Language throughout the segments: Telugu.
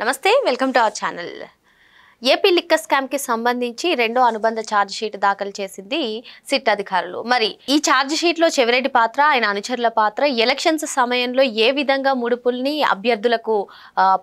నమస్తే welcome to our channel. AP liquor scam కి సంబంధించి రెండో అనుబంధ ఛార్జ్ షీట్ దాఖలు చేసింది సిట్ అధికారులు. మరి ఈ ఛార్జ్ షీట్ లో చెవిరెడ్డి పాత్ర, ఆయన అనుచరుల పాత్ర, ఎలక్షన్స్ సమయంలో ఏ విధంగా ముడుపుల్ని అభ్యర్థులకు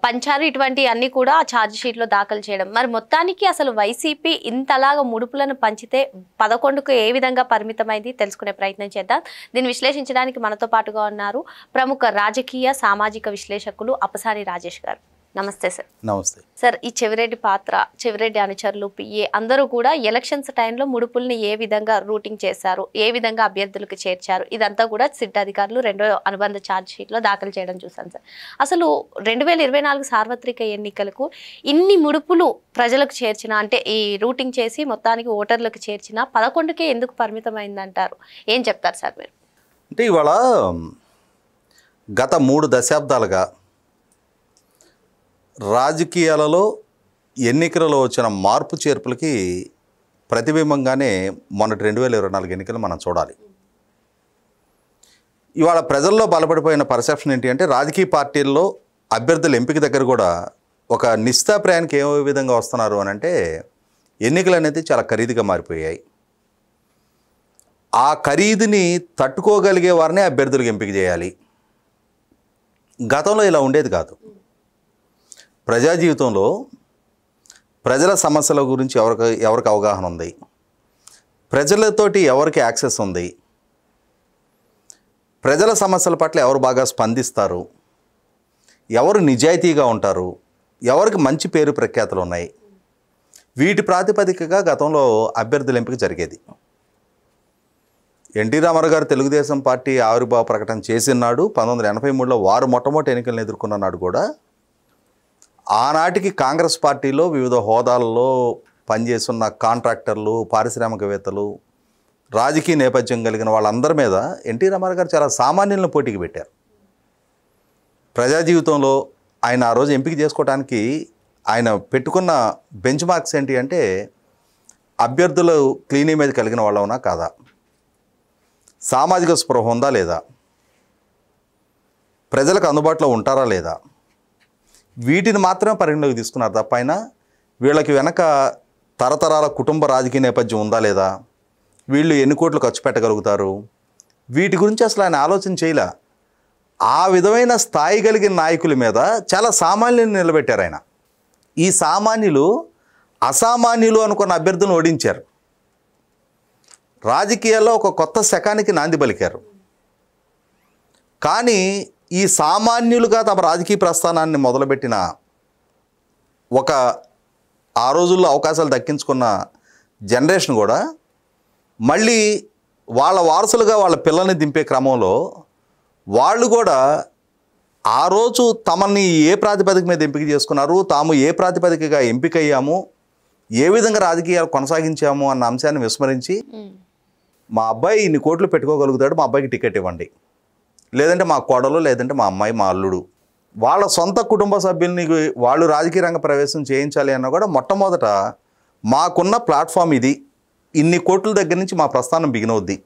పంచారు, ఇటువంటి అన్ని కూడా ఛార్జ్ షీట్ లో దాఖలు చేయడం. మరి మొత్తానికి అసలు వైసీపీ ఇంతలాగా ముడుపులను పంచితే 11కు ఏ విధంగా పరిమితమైంది తెలుసుకునే ప్రయత్నం చేద్దాం. దీన్ని విశ్లేషించడానికి మనతో పాటుగా ఉన్నారు ప్రముఖ రాజకీయ సామాజిక విశ్లేషకులు అప్పసాని రాజేష్ గారు. నమస్తే సార్. నమస్తే సార్. ఈ చెవిరెడ్డి పాత్ర, చెవిరెడ్డి అనుచరులు, పిఏ అందరూ కూడా ఎలక్షన్స్ టైంలో ముడుపుల్ని ఏ విధంగా రూటింగ్ చేశారు, ఏ విధంగా అభ్యర్థులకు చేర్చారు, ఇదంతా కూడా సిట్ అధికారులు రెండో అనుబంధ ఛార్జ్ షీట్ లో దాఖలు చేయడం చూసాను సార్. అసలు 2024 సార్వత్రిక ఎన్నికలకు ఇన్ని ముడుపులు ప్రజలకు చేర్చిన, అంటే ఈ రూటింగ్ చేసి మొత్తానికి ఓటర్లకు చేర్చిన 11కే ఎందుకు పరిమితమైందంటారు? ఏం చెప్తారు సార్ మీరు? అంటే ఇవాళ గత 3 దశాబ్దాలుగా రాజకీయాలలో ఎన్నికలలో వచ్చిన మార్పు చేర్పులకి ప్రతిబింబంగానే మొన్నటి 2024 ఎన్నికలు మనం చూడాలి. ఇవాళ ప్రజల్లో బలపడిపోయిన పర్సెప్షన్ ఏంటి అంటే, రాజకీయ పార్టీల్లో అభ్యర్థుల ఎంపిక దగ్గర కూడా ఒక నిస్తాప్రాయానికి ఏ విధంగా వస్తున్నారు అని అంటే, ఎన్నికలు అనేది చాలా ఖరీదుగా మారిపోయాయి. ఆ ఖరీదుని తట్టుకోగలిగే వారిని అభ్యర్థులకు ఎంపిక చేయాలి. గతంలో ఇలా ఉండేది కాదు. ప్రజా జీవితంలో ప్రజల సమస్యల గురించి ఎవరికి అవగాహన ఉంది, ప్రజలతోటి ఎవరికి యాక్సెస్ ఉంది, ప్రజల సమస్యల పట్ల ఎవరు బాగా స్పందిస్తారు, ఎవరు నిజాయితీగా ఉంటారు, ఎవరికి మంచి పేరు ప్రఖ్యాతులు ఉన్నాయి, వీటి ప్రాతిపదికగా గతంలో అభ్యర్థుల ఎంపిక జరిగేది. ఎన్టీ రామారావు గారు తెలుగుదేశం పార్టీ ఆవిర్భావ ప్రకటన చేసినాడు 1983లో వారు మొట్టమొదటి ఎన్నికలను ఎదుర్కొన్న నాడు కూడా ఆనాటికి కాంగ్రెస్ పార్టీలో వివిధ హోదాలలో పనిచేస్తున్న కాంట్రాక్టర్లు, పారిశ్రామికవేత్తలు, రాజకీయ నేపథ్యం కలిగిన వాళ్ళందరి మీద ఎన్టీ రామారావు గారు చాలా సామాన్యులను పోటీకి పెట్టారు. ప్రజా జీవితంలో ఆయన ఆ రోజు ఎంపిక చేసుకోవడానికి ఆయన పెట్టుకున్న బెంచ్ మార్క్స్ ఏంటి అంటే, అభ్యర్థులు క్లీన్ ఇమేజ్ కలిగిన వాళ్ళవునా కాదా, సామాజిక స్పృహ ఉందా లేదా, ప్రజలకు అందుబాటులో ఉంటారా లేదా, వీటిని మాత్రమే పరిగణలోకి తీసుకున్నారు తప్ప ఆయన వీళ్ళకి వెనక తరతరాల కుటుంబ రాజకీయ నేపథ్యం ఉందా లేదా, వీళ్ళు ఎన్ని కోట్లు ఖర్చు పెట్టగలుగుతారు, వీటి గురించి అసలు ఆయన ఆలోచన చేయలే. ఆ విధమైన స్థాయి కలిగిన నాయకుల మీద చాలా సామాన్యులను నిలబెట్టారు ఆయన. ఈ సామాన్యులు అసామాన్యులు అనుకున్న అభ్యర్థులను ఓడించారు. రాజకీయాల్లో ఒక కొత్త శకానికి నాంది పలికారు. కానీ ఈ సామాన్యులుగా తమ రాజకీయ ప్రస్థానాన్ని మొదలుపెట్టిన, ఒక ఆ రోజుల్లో అవకాశాలు దక్కించుకున్న జనరేషన్ కూడా మళ్ళీ వాళ్ళ వారసులుగా వాళ్ళ పిల్లల్ని దింపే క్రమంలో వాళ్ళు కూడా ఆ రోజు తమని ఏ ప్రాతిపదిక మీద ఎంపిక చేసుకున్నారు, తాము ఏ ప్రాతిపదికగా ఎంపికయ్యాము, ఏ విధంగా రాజకీయాలు కొనసాగించాము అన్న అంశాన్ని విస్మరించి, మా అబ్బాయి ఇన్ని కోట్లు పెట్టుకోగలుగుతాడు, మా అబ్బాయికి టికెట్ ఇవ్వండి, లేదంటే మా కోడలు, లేదంటే మా అమ్మాయి, మా అల్లుడు, వాళ్ళ సొంత కుటుంబ సభ్యుల్ని వాళ్ళు రాజకీయ రంగ ప్రవేశం చేయించాలి అన్న కూడా మొట్టమొదట మాకున్న ప్లాట్ఫామ్ ఇది, ఇన్ని కోట్ల దగ్గర నుంచి మా ప్రస్థానం బిగినవుద్ది,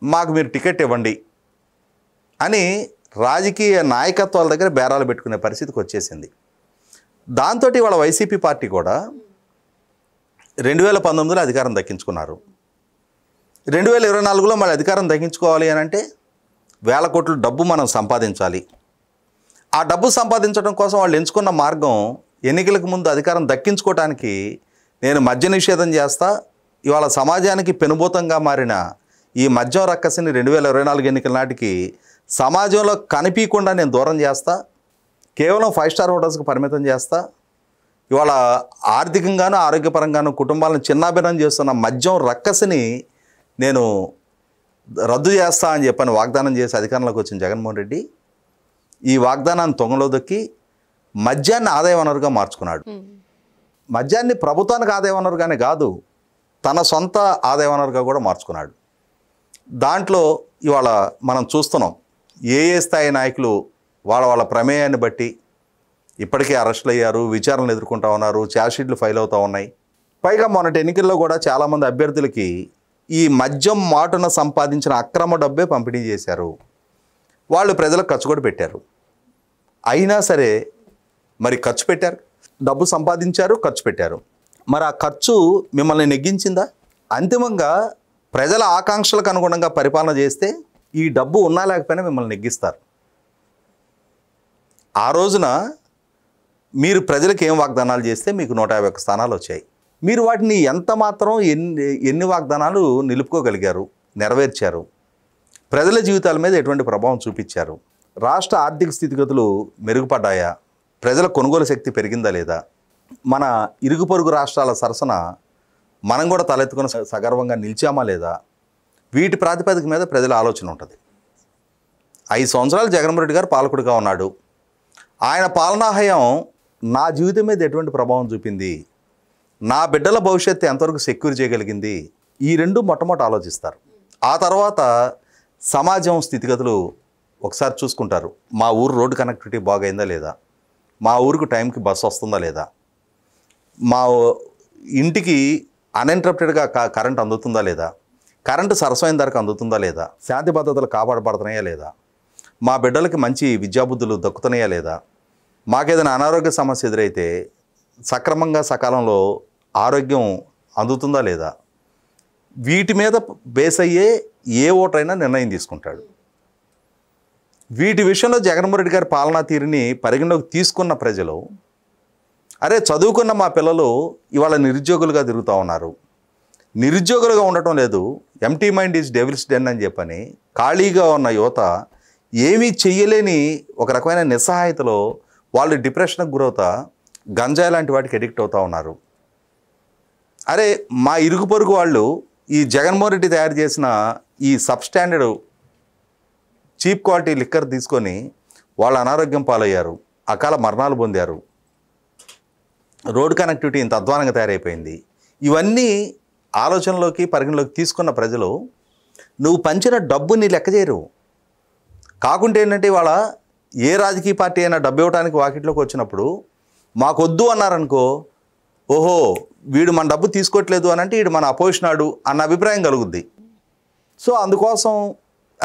మాకు మీరు టికెట్ ఇవ్వండి అని రాజకీయ నాయకత్వాల దగ్గర బేరాలు పెట్టుకునే పరిస్థితికి వచ్చేసింది. దాంతో వాళ్ళ వైసీపీ పార్టీ కూడా 2019లో అధికారం దక్కించుకున్నారు. 2024లో మళ్ళీ అధికారం దక్కించుకోవాలి అని అంటే వేల కోట్ల డబ్బు మనం సంపాదించాలి. ఆ డబ్బు సంపాదించడం కోసం వాళ్ళు ఎంచుకున్న మార్గం, ఎన్నికలకు ముందు అధికారం దక్కించుకోవడానికి నేను మద్య నిషేధం చేస్తా, ఇవాళ సమాజానికి పెనుభూతంగా మారిన ఈ మద్యం రక్కసిని 2024 ఎన్నికల నాటికి సమాజంలో కనిపించకుండా నేను దూరం చేస్తా, కేవలం 5 స్టార్ హోటల్స్కి పరిమితం చేస్తా, ఇవాళ ఆర్థికంగాను ఆరోగ్యపరంగాను కుటుంబాలను చిన్నాభిన్నం చేస్తున్న మద్యం రక్కసిని నేను రద్దు చేస్తా అని చెప్పని వాగ్దానం చేసి అధికారంలోకి వచ్చిన జగన్మోహన్ రెడ్డి ఈ వాగ్దానాన్ని తొంగలో దొక్కి మద్యాన్ని ఆదాయ వనరుగా మార్చుకున్నాడు. మద్యాన్ని ప్రభుత్వానికి ఆదాయ వనరుగానే కాదు, తన సొంత ఆదాయ వనరుగా కూడా మార్చుకున్నాడు. దాంట్లో ఇవాళ మనం చూస్తున్నాం, ఏ స్థాయి నాయకులు వాళ్ళ ప్రమేయాన్ని బట్టి ఇప్పటికే అరెస్టులు అయ్యారు, విచారణలు ఎదుర్కొంటూ ఉన్నారు, ఛార్జ్షీట్లు ఫైల్ అవుతూ ఉన్నాయి. పైగా మొన్నటి ఎన్నికల్లో కూడా చాలామంది అభ్యర్థులకి ఈ మద్యం మాటున సంపాదించిన అక్రమ డబ్బే పంపిణీ చేశారు, వాళ్ళు ప్రజలకు ఖర్చు కూడా పెట్టారు. అయినా సరే మరి ఖర్చు పెట్టారు, డబ్బు సంపాదించారు, ఖర్చు పెట్టారు. మరి ఆ ఖర్చు మిమ్మల్ని నెగ్గించిందా? అంతిమంగా ప్రజల ఆకాంక్షలకు అనుగుణంగా పరిపాలన చేస్తే ఈ డబ్బు ఉన్నా లేకపోయినా మిమ్మల్ని నెగ్గిస్తారు. ఆ రోజున మీరు ప్రజలకు ఏం వాగ్దానాలు చేస్తే మీకు 151 స్థానాలు వచ్చాయి. మీరు వాటిని ఎంత మాత్రం ఎన్ని వాగ్దానాలు నిలుపుకోగలిగారు, నెరవేర్చారు, ప్రజల జీవితాల మీద ఎటువంటి ప్రభావం చూపించారు, రాష్ట్ర ఆర్థిక స్థితిగతులు మెరుగుపడ్డాయా, ప్రజల కొనుగోలు శక్తి పెరిగిందా లేదా, మన ఇరుగు పొరుగు రాష్ట్రాల సరసన మనం కూడా తలెత్తుకుని సగర్వంగా నిలిచామా లేదా, వీటి ప్రాతిపదిక మీద ప్రజల ఆలోచన ఉంటుంది. 5 సంవత్సరాలు జగన్మోహన్ రెడ్డి గారు పాలకుడిగా ఉన్నాడు. ఆయన పాలనా హయం నా జీవితం మీద ఎటువంటి ప్రభావం చూపింది, నా బిడ్డల భవిష్యత్తు ఎంతవరకు సెక్యూర్ చేయగలిగింది, ఈ రెండు మొట్టమొదటి ఆలోచిస్తారు. ఆ తర్వాత సమాజం స్థితిగతులు ఒకసారి చూసుకుంటారు. మా ఊరు రోడ్డు కనెక్టివిటీ బాగైందా లేదా, మా ఊరికి టైంకి బస్సు వస్తుందా లేదా, మా ఇంటికి అన్ఇంటరప్టెడ్గా కరెంట్ అందుతుందా లేదా, కరెంటు సరసమైన ధరకు అందుతుందా లేదా, శాంతి భద్రతలు కాపాడబడుతున్నాయా లేదా, మా బిడ్డలకి మంచి విద్యాబుద్ధులు దక్కుతున్నాయా లేదా, మాకేదైనా అనారోగ్య సమస్య ఎదురైతే సక్రమంగా సకాలంలో ఆరోగ్యం అందుతుందా లేదా, వీటి మీద బేస్ అయ్యే ఏ ఓటరైనా నిర్ణయం తీసుకుంటాడు. వీటి విషయంలో జగన్మోహన్ రెడ్డి గారి పాలనా తీరుని పరిగణలోకి తీసుకున్న ప్రజలు, అరే చదువుకున్న మా పిల్లలు ఇవాళ నిరుద్యోగులుగా తిరుగుతూ ఉన్నారు, నిరుద్యోగులుగా ఉండటం లేదు, empty mind is devil's den అని చెప్పని ఖాళీగా ఉన్న యువత ఏమీ చెయ్యలేని ఒక రకమైన నిస్సహాయతలో వాళ్ళు డిప్రెషన్కి గురవుతా గంజాయి లాంటి వాటికి అడిక్ట్ అవుతూ ఉన్నారు. అరే మా ఇరుగు పొరుగు వాళ్ళు ఈ జగన్మోహన్ రెడ్డి తయారు చేసిన ఈ సబ్స్టాండర్డ్ చీప్ క్వాలిటీ లిక్కర్ తీసుకొని వాళ్ళ అనారోగ్యం పాలయ్యారు, అకాల మరణాలు పొందారు, రోడ్ కనెక్టివిటీ ఇంత అధ్వానంగా తయారైపోయింది. ఇవన్నీ ఆలోచనలోకి పరిగణలోకి తీసుకున్న ప్రజలు నువ్వు పంచిన డబ్బుని లెక్క చేయరు. కాకుంటే ఏంటంటే ఇవాళ ఏ రాజకీయ పార్టీ అయినా డబ్బు ఇవ్వడానికి వాకిట్లోకి వచ్చినప్పుడు మాకొద్దు అన్నారనుకో, ఓహో వీడు మన డబ్బు తీసుకోవట్లేదు అని అంటే వీడు మన అపోజిషనాడు అన్న అభిప్రాయం కలుగుద్ది. సో అందుకోసం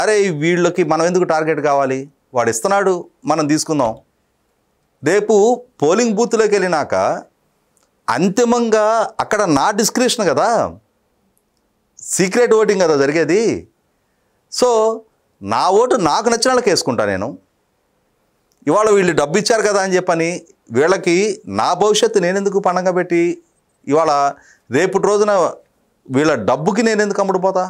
అరే వీళ్ళకి మనం ఎందుకు టార్గెట్ కావాలి, వాడు ఇస్తున్నాడు మనం తీసుకుందాం. రేపు పోలింగ్ బూత్లోకి వెళ్ళినాక అంతిమంగా అక్కడ నా డిస్క్రిప్షన్ కదా, సీక్రెట్ ఓటింగ్ కదా జరిగేది. సో నా ఓటు నాకు నచ్చిన వాళ్ళకి వేసుకుంటా నేను. ఇవాళ వీళ్ళు డబ్బు ఇచ్చారు కదా అని చెప్పని వీళ్ళకి నా భవిష్యత్తు నేనెందుకు పండగ పెట్టి ఇవాళ రేపటి రోజున వీళ్ళ డబ్బుకి నేను ఎందుకు అమ్ముడుపోతా,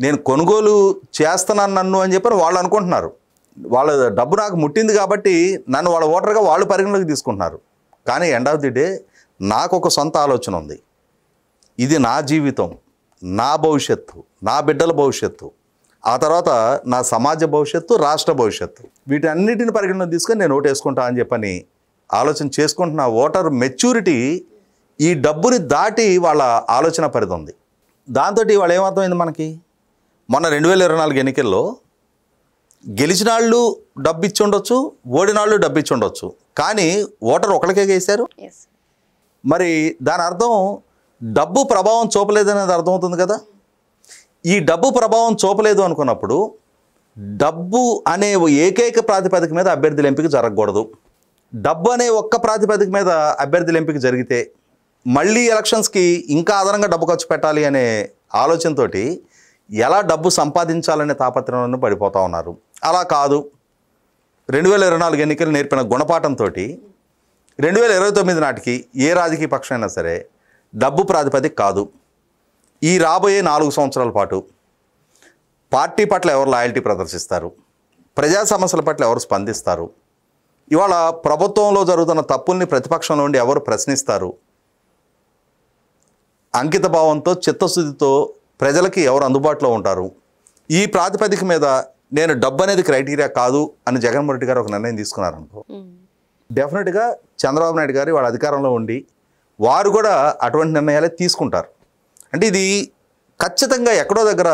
నేను కొనుగోలు చేస్తున్నాను నన్ను అని చెప్పని వాళ్ళు అనుకుంటున్నారు. వాళ్ళ డబ్బు నాకు ముట్టింది కాబట్టి నన్ను వాళ్ళ ఓటర్గా వాళ్ళు పరిగణలోకి తీసుకుంటున్నారు. కానీ ఎండ్ ఆఫ్ ది డే నాకు ఒక సొంత ఆలోచన ఉంది. ఇది నా జీవితం, నా భవిష్యత్తు, నా బిడ్డల భవిష్యత్తు, ఆ తర్వాత నా సమాజ భవిష్యత్తు, రాష్ట్ర భవిష్యత్తు, వీటన్నిటిని పరిగణలోకి తీసుకొని నేను ఓటు వేసుకుంటా అని చెప్పని ఆలోచన చేసుకుంటున్న ఓటర్ మెచ్యూరిటీ ఈ డబ్బుని దాటి వాళ్ళ ఆలోచన పరిధి ఉంది. దాంతో వాళ్ళు ఏమర్థమైంది మనకి, మొన్న 2024 ఎన్నికల్లో గెలిచిన వాళ్ళు డబ్బు ఇచ్చి ఉండొచ్చు, ఓడిన వాళ్ళు డబ్బు ఇచ్చి ఉండొచ్చు, కానీ ఓటర్ ఒకరికే వేశారు. మరి దాని అర్థం డబ్బు ప్రభావం చూపలేదనేది అర్థమవుతుంది కదా. ఈ డబ్బు ప్రభావం చూపలేదు అనుకున్నప్పుడు డబ్బు అనే ఏకైక ప్రాతిపదిక మీద అభ్యర్థుల ఎంపిక జరగకూడదు. డబ్బు అనే ఒక్క ప్రాతిపదిక మీద అభ్యర్థుల ఎంపిక జరిగితే మళ్ళీ ఎలక్షన్స్కి ఇంకా అదనంగా డబ్బు ఖర్చు పెట్టాలి అనే ఆలోచనతో ఎలా డబ్బు సంపాదించాలనే తాపత్రయంలో పడిపోతూ ఉన్నారు. అలా కాదు, 2024 ఎన్నికలు నేర్పిన గుణపాఠంతో 2029 నాటికి ఏ రాజకీయ పక్షం అయినా సరే డబ్బు ప్రాతిపదిక కాదు, ఈ రాబోయే 4 సంవత్సరాల పాటు పార్టీ పట్ల ఎవరు లాయల్టీ ప్రదర్శిస్తారు, ప్రజా సమస్యల పట్ల ఎవరు స్పందిస్తారు, ఇవాళ ప్రభుత్వంలో జరుగుతున్న తప్పుల్ని ప్రతిపక్షం నుండి ఎవరు ప్రశ్నిస్తారు, అంకిత భావంతో చిత్తశుద్ధితో ప్రజలకి ఎవరు అందుబాటులో ఉంటారు, ఈ ప్రాతిపదిక మీద నేను డబ్బు అనేది క్రైటీరియా కాదు అని జగన్మోహన్ రెడ్డి గారు ఒక నిర్ణయం తీసుకున్నారనుకో, డెఫినెట్గా చంద్రబాబు నాయుడు గారు వాళ్ళ అధికారంలో ఉండి వారు కూడా అటువంటి నిర్ణయాలే తీసుకుంటారు. అంటే ఇది ఖచ్చితంగా ఎక్కడో దగ్గర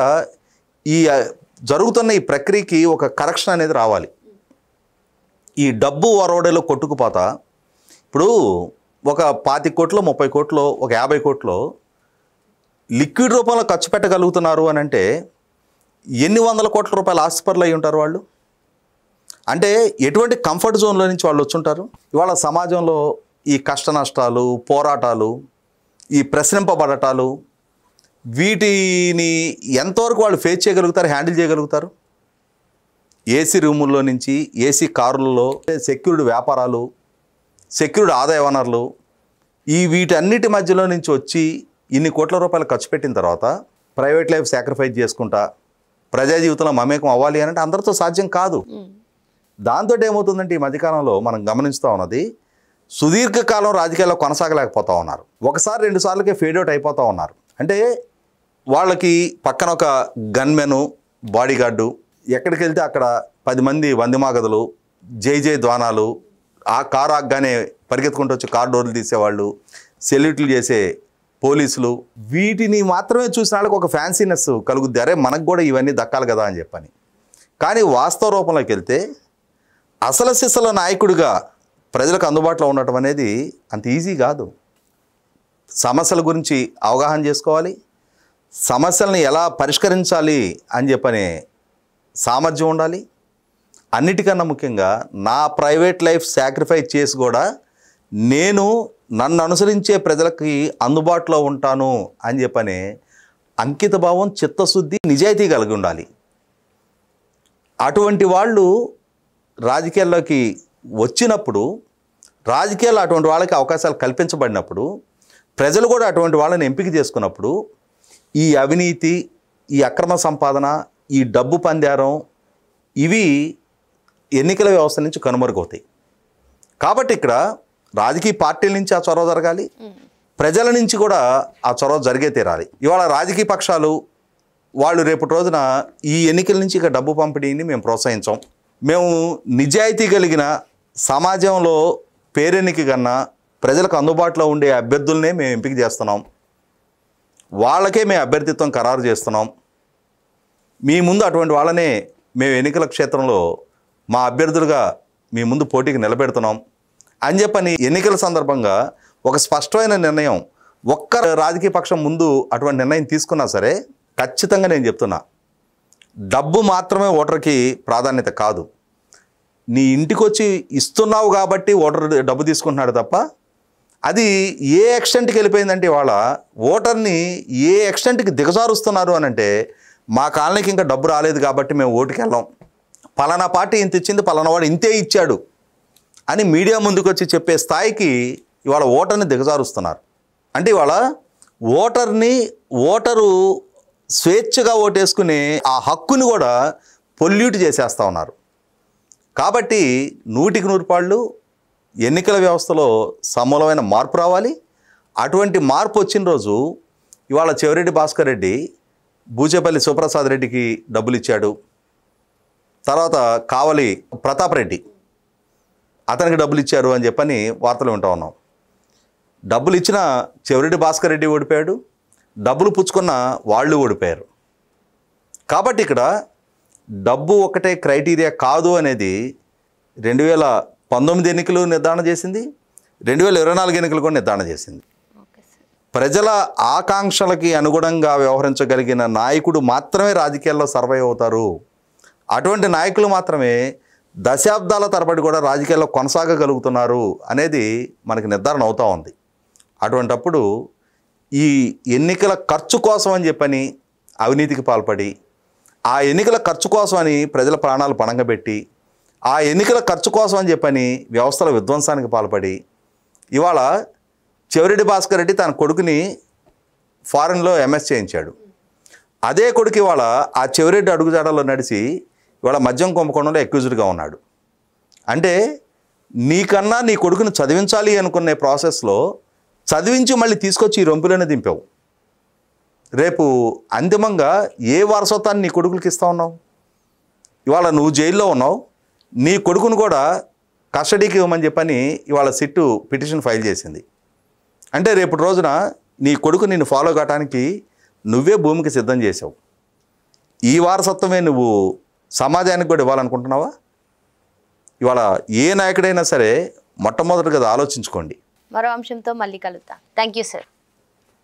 ఈ జరుగుతున్న ఈ ప్రక్రియకి ఒక కరెక్షన్ అనేది రావాలి. ఈ డబ్బు వరవడలో కొట్టుకుపోతా ఇప్పుడు ఒక 25 కోట్లు 30 కోట్లు ఒక 50 కోట్లు లిక్విడ్ రూపంలో ఖర్చు పెట్టగలుగుతున్నారు అని అంటే ఎన్ని వందల కోట్ల రూపాయల ఆస్తిపరులు అయి ఉంటారు వాళ్ళు. అంటే ఎటువంటి కంఫర్ట్ జోన్లో నుంచి వాళ్ళు వచ్చుంటారు. ఇవాళ సమాజంలో ఈ కష్ట నష్టాలు, పోరాటాలు, ఈ ప్రశ్నింపబడటాలు, వీటిని ఎంతవరకు వాళ్ళు ఫేస్ చేయగలుగుతారు, హ్యాండిల్ చేయగలుగుతారు? ఏసీ రూముల్లో నుంచి, ఏసీ కారులలో, సెక్యూర్డ్ వ్యాపారాలు, సెక్యూర్డ్ ఆదాయ వనరులు, వీటన్నిటి మధ్యలో నుంచి వచ్చి ఇన్ని కోట్ల రూపాయలు ఖర్చు పెట్టిన తర్వాత ప్రైవేట్ లైఫ్ సాక్రిఫైస్ చేసుకుంటా ప్రజా జీవితంలో మమేకం అవ్వాలి అంటే అందరితో సాధ్యం కాదు. దాంతో ఏమవుతుందంటే ఈ మధ్యకాలంలో మనం గమనిస్తూ ఉన్నది, సుదీర్ఘకాలం రాజకీయాల్లో కొనసాగలేకపోతూ ఉన్నారు. ఒకసారి 2 సార్లకే ఫేడ్ అవుట్ అయిపోతూ ఉన్నారు. అంటే వాళ్ళకి పక్కన ఒక గన్మెను, బాడీగార్డు, ఎక్కడికి వెళ్తే అక్కడ 10 మంది వందిమాగదులు, జై జై ద్వానాలు, ఆ కారు ఆగ్గానే పరిగెత్తుకుంటూ వచ్చి కారు డోర్లు తీసేవాళ్ళు, సెల్యూట్లు చేసే పోలీసులు, వీటిని మాత్రమే చూసిన వాళ్ళకి ఒక ఫ్యాన్సీనెస్ కలుగుద్ది, అరే మనకు కూడా ఇవన్నీ దక్కాలి కదా అని చెప్పని. కానీ వాస్తవ రూపంలోకి వెళ్తే అసలు సిసల నాయకుడిగా ప్రజలకు అందుబాటులో ఉండటం అనేది అంత ఈజీ కాదు. సమస్యల గురించి అవగాహన చేసుకోవాలి, సమస్యలను ఎలా పరిష్కరించాలి అని చెప్పనే సామర్థ్యం ఉండాలి. అన్నిటికన్నా ముఖ్యంగా నా ప్రైవేట్ లైఫ్ సాక్రిఫైస్ చేసి కూడా నన్ను అనుసరించే ప్రజలకి అందుబాటులో ఉంటాను అని చెప్పనే అంకిత భావం, చిత్తశుద్ధి, నిజాయితీ కలిగి ఉండాలి. అటువంటి వాళ్ళు రాజకీయాల్లోకి వచ్చినప్పుడు, రాజకీయాల్లో అటువంటి వాళ్ళకి అవకాశాలు కల్పించబడినప్పుడు, ప్రజలు కూడా అటువంటి వాళ్ళని ఎంపిక చేసుకున్నప్పుడు ఈ అవినీతి, ఈ అక్రమ సంపాదన, ఈ డబ్బు పందారం, ఇవి ఎన్నికల వ్యవస్థ నుంచి కనుమరుగవుతాయి. కాబట్టి ఇక్కడ రాజకీయ పార్టీల నుంచి ఆ చొరవ జరగాలి, ప్రజల నుంచి కూడా ఆ చొరవ జరిగే తీరాలి. ఇవాళ రాజకీయ పక్షాలు వాళ్ళు రేపటి రోజున ఈ ఎన్నికల నుంచి ఇక డబ్బు పంపిణీని మేము ప్రోత్సహించాం, మేము నిజాయితీ కలిగిన సమాజంలో పేరెన్నిక కన్నా ప్రజలకు అందుబాటులో ఉండే అభ్యర్థులనే మేము ఎంపిక చేస్తున్నాం, వాళ్ళకే మేము అభ్యర్థిత్వం ఖరారు చేస్తున్నాం, మీ ముందు అటువంటి వాళ్ళనే మేము ఎన్నికల క్షేత్రంలో మా అభ్యర్థులుగా మీ ముందు పోటీకి నిలబెడుతున్నాం అని చెప్పని ఎన్నికల సందర్భంగా ఒక స్పష్టమైన నిర్ణయం ఒక్క రాజకీయ పక్షం ముందు అటువంటి నిర్ణయం తీసుకున్నా సరే, ఖచ్చితంగా నేను చెప్తున్నా, డబ్బు మాత్రమే ఓటర్కి ప్రాధాన్యత కాదు. నీ ఇంటికి వచ్చి ఇస్తున్నావు కాబట్టి ఓటర్ డబ్బు తీసుకుంటున్నాడు తప్ప, అది ఏ ఎక్స్టెంట్కి వెళ్ళిపోయిందంటే ఇవాళ ఓటర్ని ఏ ఎక్స్టెంట్కి దిగజారుస్తున్నారు అని అంటే, మా కాలనీకి ఇంకా డబ్బు రాలేదు కాబట్టి మేము ఓటుకి వెళ్ళాం, పలానా పార్టీ ఇంత ఇచ్చింది, పలానా వాడు ఇంతే ఇచ్చాడు అని మీడియా ముందుకు వచ్చి చెప్పే స్థాయికి ఇవాళ ఓటర్ని దిగజారుస్తున్నారు. అంటే ఇవాళ ఓటరు స్వేచ్ఛగా ఓటేసుకునే ఆ హక్కుని కూడా పొల్యూట్ చేసేస్తూ ఉన్నారు. కాబట్టి 100కి 100 పాళ్ళు ఎన్నికల వ్యవస్థలో సమూలమైన మార్పు రావాలి. అటువంటి మార్పు వచ్చిన రోజు ఇవాళ చెవిరెడ్డి భాస్కర్ రెడ్డి బూచేపల్లి శివప్రసాద్ రెడ్డికి డబ్బులు ఇచ్చాడు, తర్వాత కావలి ప్రతాప్ రెడ్డి అతనికి డబ్బులు ఇచ్చారు అని చెప్పని వార్తలు వింటూ ఉన్నాం. డబ్బులు ఇచ్చిన చెవిరెడ్డి భాస్కర్ రెడ్డి ఓడిపోయాడు, డబ్బులు పుచ్చుకున్న వాళ్ళు ఓడిపోయారు. కాబట్టి ఇక్కడ డబ్బు ఒకటే క్రైటీరియా కాదు అనేది 2019 ఎన్నికలు నిర్ధారణ చేసింది, 2024 ఎన్నికలు కూడా నిర్ధారణ చేసింది. ప్రజల ఆకాంక్షలకి అనుగుణంగా వ్యవహరించగలిగిన నాయకుడు మాత్రమే రాజకీయాల్లో సర్వైవ్ అవుతారు. అటువంటి నాయకులు మాత్రమే దశాబ్దాల తరబడి కూడా రాజకీయాల్లో కొనసాగగలుగుతున్నారు అనేది మనకి నిర్ధారణ అవుతూ ఉంది. అటువంటప్పుడు ఈ ఎన్నికల ఖర్చు కోసం అని చెప్పని అవినీతికి పాల్పడి, ఆ ఎన్నికల ఖర్చు కోసం అని ప్రజల ప్రాణాలు పణంగా పెట్టి, ఆ ఎన్నికల ఖర్చు కోసం అని చెప్పని వ్యవస్థల విధ్వంసానికి పాల్పడి, ఇవాళ చెవిరెడ్డి భాస్కర్ రెడ్డి తన కొడుకుని ఫారెన్లో ఎంఎస్ చేయించాడు. అదే కొడుకు ఇవాళ ఆ చెవిరెడ్డి అడుగుజాడల్లో నడిచి ఇవాళ మద్యం కుంభకోణంలో అక్యూజ్డ్గా ఉన్నాడు. అంటే నీకన్నా నీ కొడుకును చదివించాలి అనుకునే ప్రాసెస్లో చదివించి మళ్ళీ తీసుకొచ్చి ఈ రొంపులోనే దింపావు. రేపు అంతిమంగా ఏ వారసత్వాన్ని నీ కొడుకులకి ఇస్తా ఉన్నావు? ఇవాళ నువ్వు జైల్లో ఉన్నావు, నీ కొడుకును కూడా కస్టడీకి ఇవ్వమని చెప్పని ఇవాళ సిట్టు పిటిషన్ ఫైల్ చేసింది. అంటే రేపటి రోజున నీ కొడుకు నిన్ను ఫాలో కావడానికి నువ్వే భూమికి సిద్ధం చేసావు. ఈ వారసత్వమే నువ్వు సమాజానికి కూడా ఇవ్వాలనుకుంటున్నావా? ఇవాళ ఏ నాయకుడైనా సరే మొట్టమొదటిగా ఆలోచించుకోండి. మరో అంశంతో మళ్ళీ కలుద్దాం. Thank you sir.